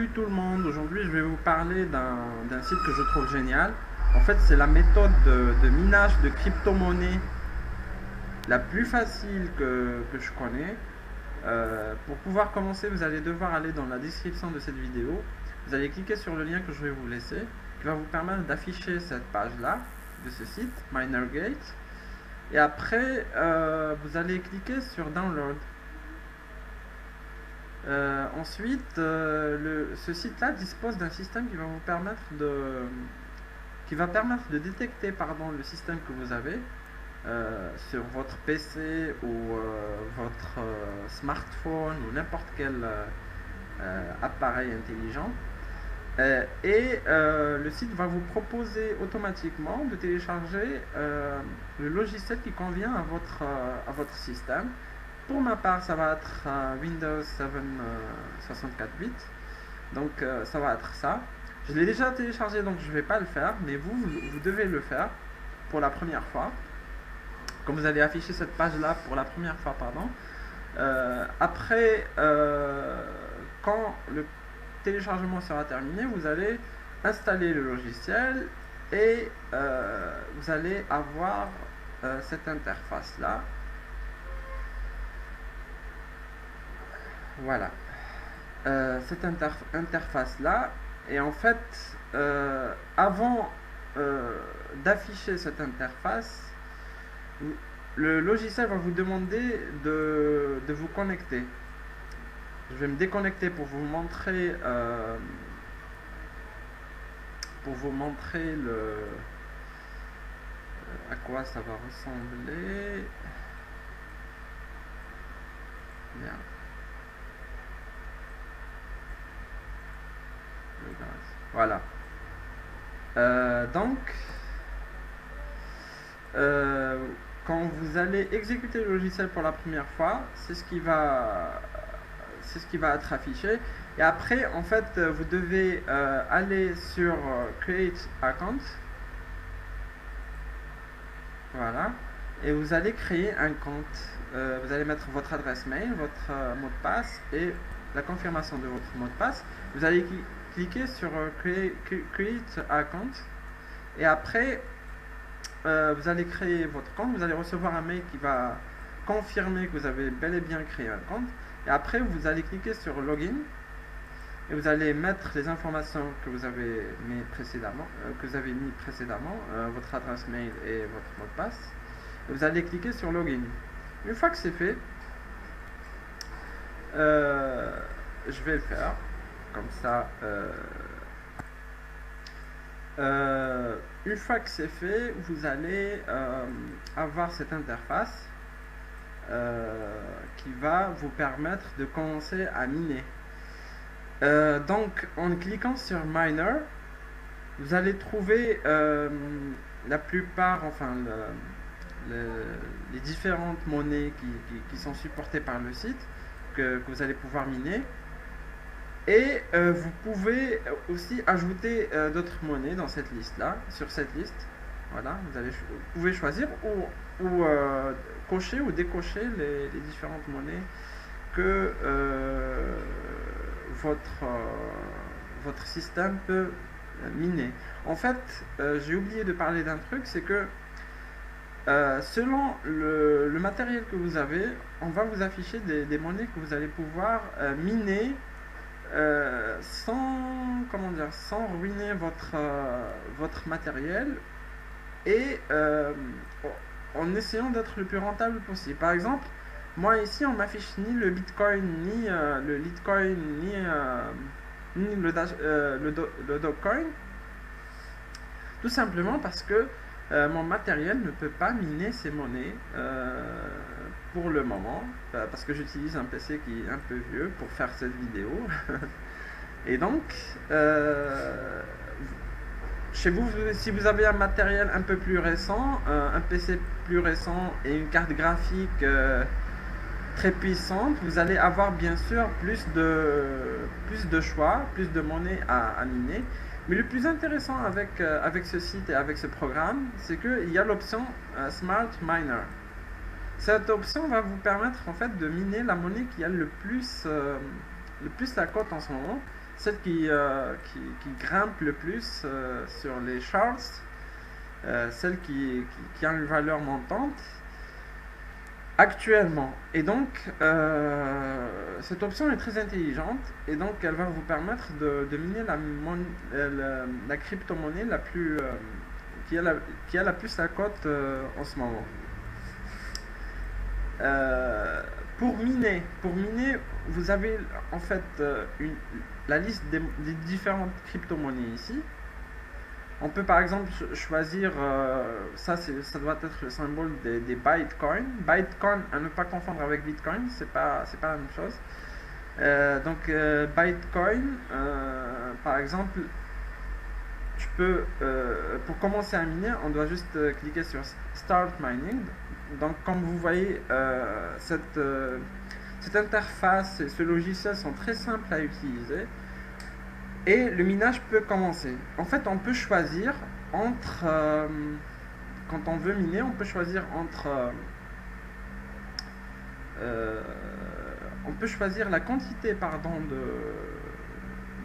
Salut tout le monde, aujourd'hui je vais vous parler d'un site que je trouve génial. En fait, c'est la méthode de minage de crypto-monnaie la plus facile que je connais. Pour pouvoir commencer, vous allez devoir aller dans la description de cette vidéo. Vous allez cliquer sur le lien que je vais vous laisser, qui va vous permettre d'afficher cette page-là de ce site, MinerGate. Et après, vous allez cliquer sur Download. Ensuite, ce site-là dispose d'un système qui va vous permettre de détecter le système que vous avez sur votre PC ou votre smartphone ou n'importe quel appareil intelligent. Le site va vous proposer automatiquement de télécharger le logiciel qui convient à votre système. Pour ma part, ça va être Windows 7 64 bits. Donc ça va être ça. Je l'ai déjà téléchargé, donc je ne vais pas le faire, mais vous devez le faire pour la première fois. Comme vous allez afficher cette page-là pour la première fois, pardon. Après, quand le téléchargement sera terminé, vous allez installer le logiciel et vous allez avoir cette interface-là. Voilà. Cette interface-là. Et en fait, avant d'afficher cette interface, le logiciel va vous demander de vous connecter. Je vais me déconnecter pour vous montrer à quoi ça va ressembler. Bien. Voilà. Quand vous allez exécuter le logiciel pour la première fois, c'est ce qui va être affiché. Et après, en fait, vous devez aller sur Create Account. Voilà. Et vous allez créer un compte. Vous allez mettre votre adresse mail, votre mot de passe et la confirmation de votre mot de passe. Vous allez cliquer sur Create Account. Et après, vous allez créer votre compte. Vous allez recevoir un mail qui va confirmer que vous avez bel et bien créé un compte. Et après, vous allez cliquer sur Login. Et vous allez mettre les informations que vous avez mis précédemment, votre adresse mail et votre mot de passe. Et vous allez cliquer sur Login. Une fois que c'est fait, je vais le faire comme ça. Une fois que c'est fait, vous allez avoir cette interface qui va vous permettre de commencer à miner. Donc en cliquant sur Miner, vous allez trouver la plupart, les différentes monnaies qui sont supportées par le site que vous allez pouvoir miner. Et vous pouvez aussi ajouter d'autres monnaies dans cette liste-là, sur cette liste. Voilà, vous pouvez choisir ou cocher ou décocher les différentes monnaies que votre système peut miner. En fait, j'ai oublié de parler d'un truc, c'est que selon le matériel que vous avez, on va vous afficher des monnaies que vous allez pouvoir miner sans ruiner votre matériel et en essayant d'être le plus rentable possible. Par exemple, moi ici on m'affiche ni le Bitcoin, ni le Litecoin, ni le Dogecoin, tout simplement parce que mon matériel ne peut pas miner ces monnaies pour le moment, parce que j'utilise un PC qui est un peu vieux pour faire cette vidéo. Et donc, chez vous, si vous avez un matériel un peu plus récent, un PC plus récent et une carte graphique très puissante, vous allez avoir bien sûr plus de choix, plus de monnaie à miner. Mais le plus intéressant avec ce site et avec ce programme, c'est qu'il y a l'option Smart Miner. Cette option va vous permettre en fait de miner la monnaie qui a le plus la cote en ce moment. celle qui grimpe le plus sur les charts, celle qui a une valeur montante actuellement. Et donc, cette option est très intelligente et donc elle va vous permettre de miner la crypto-monnaie qui a la plus la cote en ce moment. Pour miner, vous avez en fait la liste des différentes crypto-monnaies ici. On peut par exemple choisir, ça doit être le symbole des Bitcoin. Bitcoin, à ne pas confondre avec Bitcoin, c'est pas la même chose. Bitcoin, par exemple, pour commencer à miner, on doit juste cliquer sur Start Mining. Donc comme vous voyez, cette interface et ce logiciel sont très simples à utiliser. Et le minage peut commencer. En fait, on peut choisir entre... quand on veut miner, on peut choisir entre... on peut choisir la quantité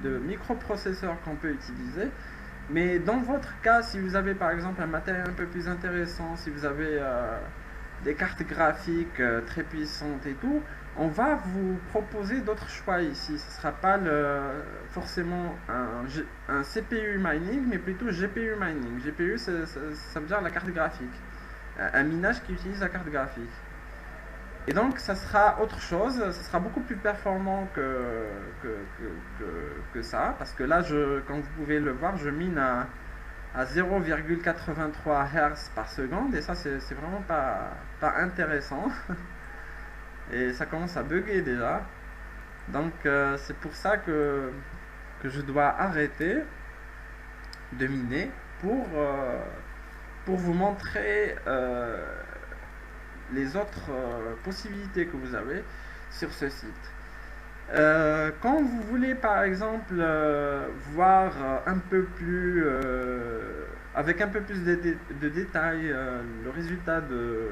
de microprocesseurs qu'on peut utiliser. Mais dans votre cas, si vous avez par exemple un matériel un peu plus intéressant, si vous avez des cartes graphiques très puissantes et tout, on va vous proposer d'autres choix ici. Ce ne sera pas forcément un CPU mining, mais plutôt GPU mining. GPU, ça veut dire la carte graphique. Un minage qui utilise la carte graphique. Et donc, ça sera autre chose. Ça sera beaucoup plus performant que ça. Parce que là, comme vous pouvez le voir, je mine à 0,83 Hz par seconde. Et ça, c'est vraiment pas intéressant. Et ça commence à bugger déjà. Donc c'est pour ça que je dois arrêter de miner pour vous montrer les autres possibilités que vous avez sur ce site. Quand vous voulez par exemple voir un peu plus avec un peu plus de détails le résultat de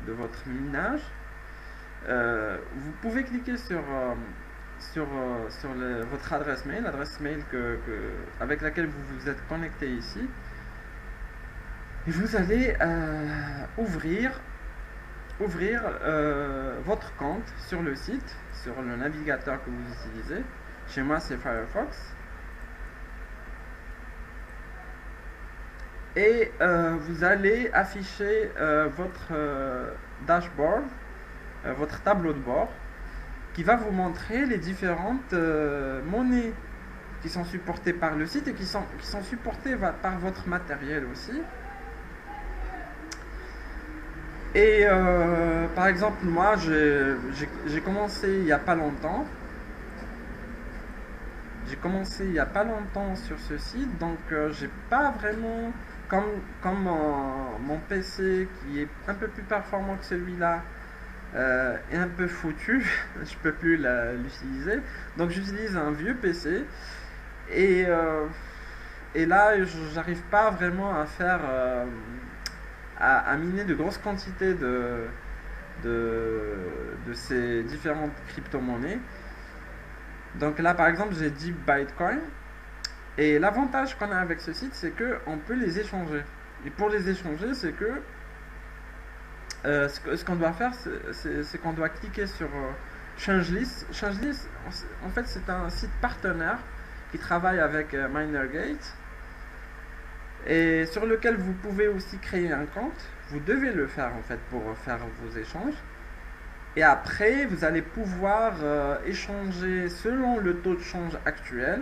votre minage, vous pouvez cliquer sur votre adresse mail avec laquelle vous vous êtes connecté ici, et vous allez ouvrir votre compte sur le site, sur le navigateur que vous utilisez. Chez moi c'est Firefox, et vous allez afficher votre dashboard, votre tableau de bord, qui va vous montrer les différentes monnaies qui sont supportées par le site et qui sont supportées par votre matériel aussi. Et par exemple, moi j'ai commencé il n'y a pas longtemps. Sur ce site, donc j'ai pas vraiment, comme mon PC qui est un peu plus performant que celui-là est un peu foutu, je peux plus l'utiliser, donc j'utilise un vieux PC, et là j'arrive pas vraiment à faire à miner de grosses quantités de ces différentes crypto-monnaies. Donc là par exemple j'ai 10 Bitcoin, et l'avantage qu'on a avec ce site, c'est qu'on peut les échanger. Et pour les échanger, c'est que ce qu'on doit faire, c'est qu'on doit cliquer sur Change List. Change List, en fait, c'est un site partenaire qui travaille avec MinerGate, et sur lequel vous pouvez aussi créer un compte. Vous devez le faire en fait pour faire vos échanges. Et après, vous allez pouvoir échanger selon le taux de change actuel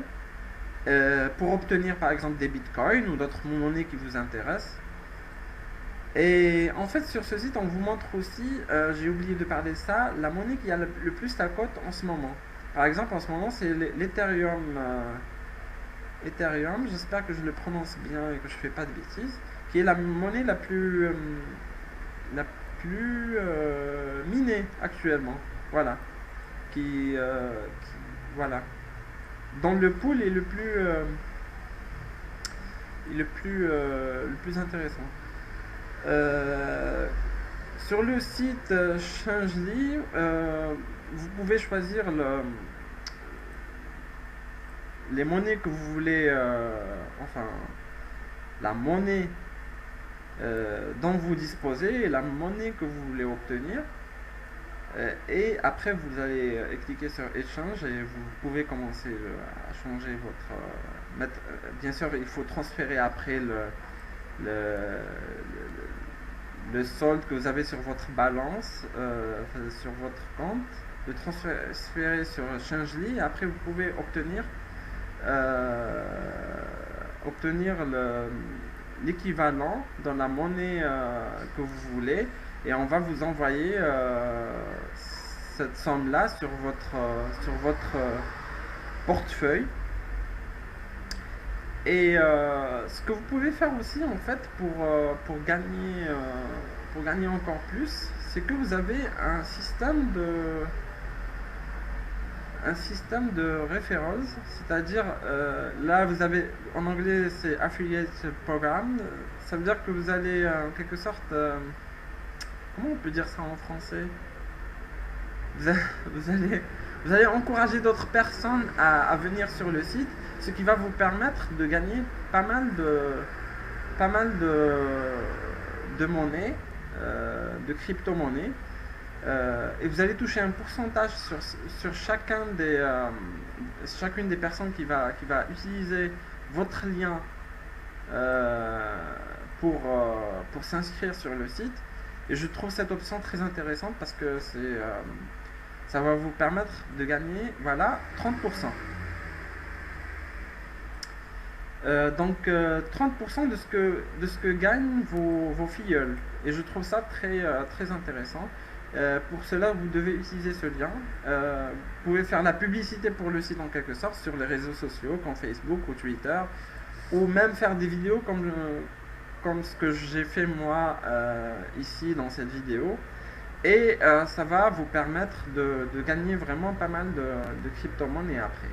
pour obtenir par exemple des bitcoins ou d'autres monnaies qui vous intéressent. Et en fait, sur ce site, on vous montre aussi, j'ai oublié de parler de ça, la monnaie qui a le plus la cote en ce moment. Par exemple, en ce moment, c'est l'Ethereum. Ethereum, j'espère que je le prononce bien et que je fais pas de bêtises, qui est la monnaie la plus minée actuellement. Voilà. Voilà. Dans le pool est le plus intéressant. Sur le site Changelly, vous pouvez choisir les monnaies que vous voulez, enfin, la monnaie dont vous disposez et la monnaie que vous voulez obtenir. Et après, vous allez cliquer sur Exchange et vous pouvez commencer à changer votre... bien sûr, il faut transférer après le, le solde que vous avez sur votre balance, sur votre compte, de transférer sur Changely. Et après, vous pouvez obtenir l'équivalent dans la monnaie que vous voulez, et on va vous envoyer cette somme là sur votre portefeuille. Et ce que vous pouvez faire aussi en fait pour gagner encore plus, c'est que vous avez un système de referrals, c'est-à-dire là vous avez, en anglais c'est affiliate program, ça veut dire que vous allez en quelque sorte, comment on peut dire ça en français, vous allez encourager d'autres personnes à venir sur le site, ce qui va vous permettre de gagner pas mal de monnaie, de crypto-monnaies. Et vous allez toucher un pourcentage sur chacune des personnes qui va utiliser votre lien pour s'inscrire sur le site. Et je trouve cette option très intéressante parce que ça va vous permettre de gagner, voilà, 30%. Donc 30% de ce que gagnent vos filleuls. Et je trouve ça très intéressant. Pour cela, vous devez utiliser ce lien. Vous pouvez faire la publicité pour le site en quelque sorte sur les réseaux sociaux comme Facebook ou Twitter, ou même faire des vidéos comme ce que j'ai fait moi ici dans cette vidéo. Et ça va vous permettre de gagner vraiment pas mal de crypto-monnaies après.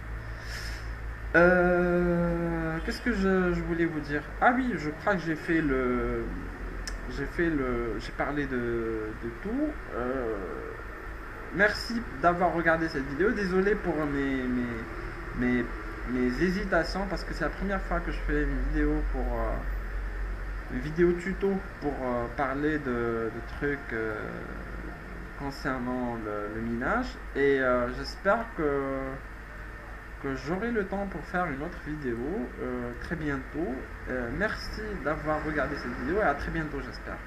Qu'est-ce que je voulais vous dire? Ah oui, je crois que j'ai parlé de tout. Merci d'avoir regardé cette vidéo. Désolé pour mes hésitations parce que c'est la première fois que je fais une vidéo tuto pour parler de trucs concernant le minage. Et j'espère que j'aurai le temps pour faire une autre vidéo très bientôt. Merci d'avoir regardé cette vidéo et à très bientôt, j'espère.